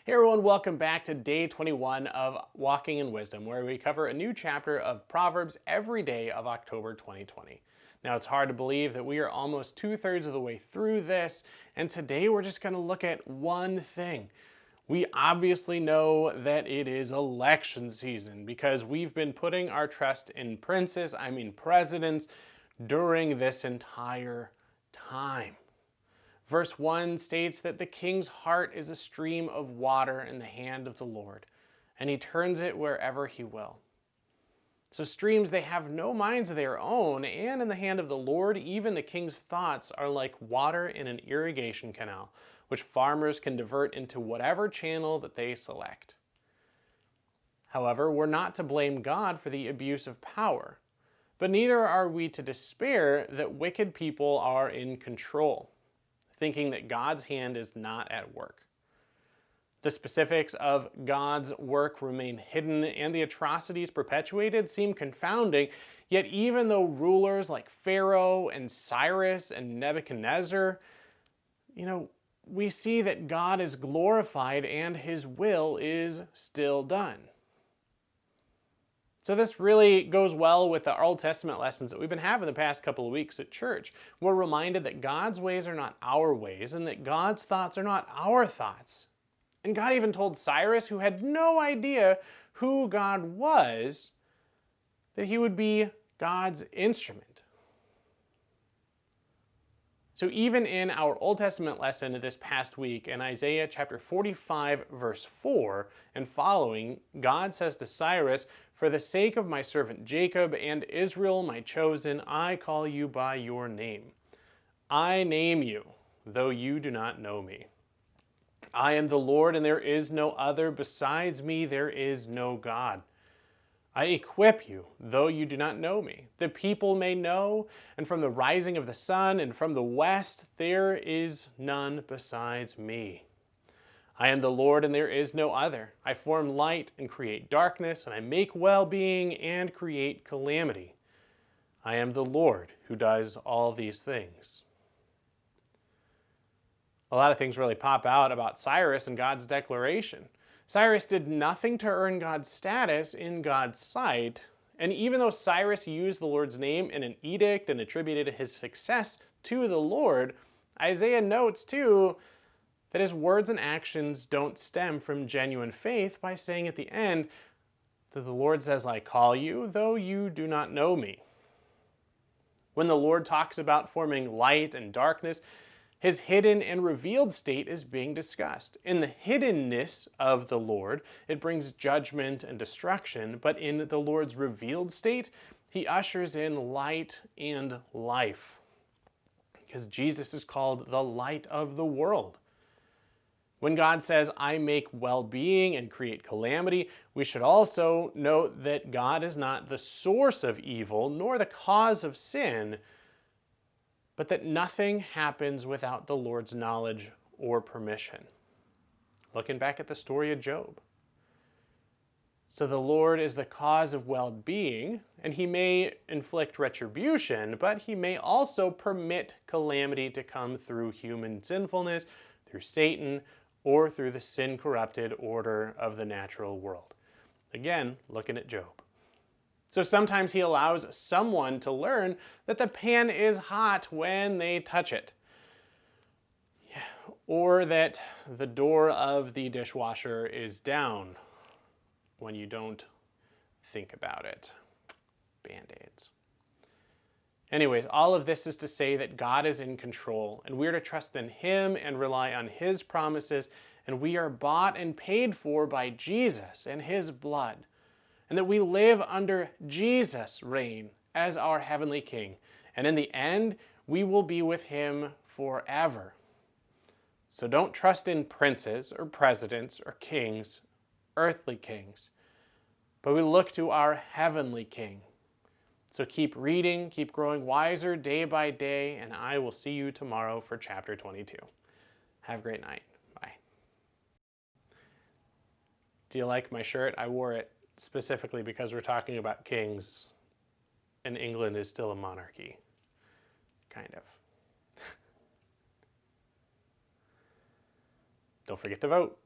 Hey everyone, welcome back to day 21 of Walking in Wisdom, where we cover a new chapter of Proverbs every day of October 2020. Now, it's hard to believe that we are almost 2/3 of the way through this, and today we're just going to look at one thing. We obviously know that it is election season because we've been putting our trust in presidents, during this entire time. Verse 1 states that the king's heart is a stream of water in the hand of the Lord, and he turns it wherever he will. So streams, they have no minds of their own, and in the hand of the Lord, even the king's thoughts are like water in an irrigation canal, which farmers can divert into whatever channel that they select. However, we're not to blame God for the abuse of power, but neither are we to despair that wicked people are in control, thinking that God's hand is not at work. The specifics of God's work remain hidden, and the atrocities perpetuated seem confounding. Yet even though rulers like Pharaoh and Cyrus and Nebuchadnezzar, we see that God is glorified and his will is still done. So this really goes well with the Old Testament lessons that we've been having the past couple of weeks at church. We're reminded that God's ways are not our ways and that God's thoughts are not our thoughts. And God even told Cyrus, who had no idea who God was, that he would be God's instrument. So even in our Old Testament lesson this past week in Isaiah chapter 45 verse 4 and following, God says to Cyrus, "For the sake of my servant Jacob and Israel my chosen, I call you by your name. I name you, though you do not know me. I am the Lord, and there is no other. Besides me there is no God. I equip you, though you do not know me. The people may know, and from the rising of the sun and from the west, there is none besides me. I am the Lord, and there is no other. I form light and create darkness, and I make well-being and create calamity. I am the Lord who does all these things." A lot of things really pop out about Cyrus and God's declaration. Cyrus did nothing to earn God's status in God's sight, and even though Cyrus used the Lord's name in an edict and attributed his success to the Lord, Isaiah notes too that his words and actions don't stem from genuine faith by saying at the end that the Lord says, "I call you, though you do not know me." When the Lord talks about forming light and darkness, his hidden and revealed state is being discussed. In the hiddenness of the Lord, it brings judgment and destruction, but in the Lord's revealed state, he ushers in light and life. Because Jesus is called the light of the world. When God says, "I make well-being and create calamity," we should also note that God is not the source of evil, nor the cause of sin, but that nothing happens without the Lord's knowledge or permission. Looking back at the story of Job. So the Lord is the cause of well-being, and he may inflict retribution, but he may also permit calamity to come through human sinfulness, through Satan, or through the sin-corrupted order of the natural world. Again, looking at Job. So sometimes he allows someone to learn that the pan is hot when they touch it. Or that the door of the dishwasher is down when you don't think about it. Band-Aids. Anyways, all of this is to say that God is in control, and we're to trust in him and rely on his promises, and we are bought and paid for by Jesus and his blood. And that we live under Jesus' reign as our heavenly King. And in the end, we will be with him forever. So don't trust in princes or presidents or kings, earthly kings, but we look to our heavenly King. So keep reading, keep growing wiser day by day, and I will see you tomorrow for chapter 22. Have a great night. Bye. Do you like my shirt? I wore it specifically because we're talking about kings, and England is still a monarchy. Kind of. don't forget to vote.